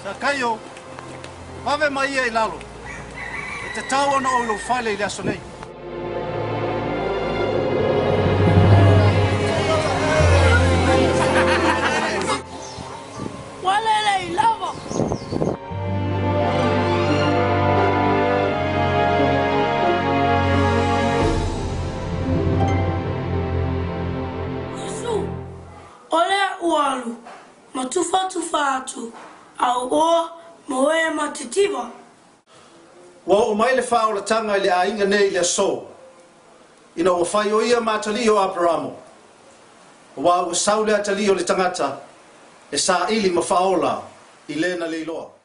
Zacchaeus, vave mai e lalo. E te tau ana o lo fale i aso nei. Walele i lava. Yesu, ole ualu, matufa atu, au o moe matitiwa. Wa o mai le whao la tanga i le a inga nei le so. Ina o whai o ia matali o Abramo. Wa o saule atali o le tangata. E sa ili ma whaola i lena leiloa.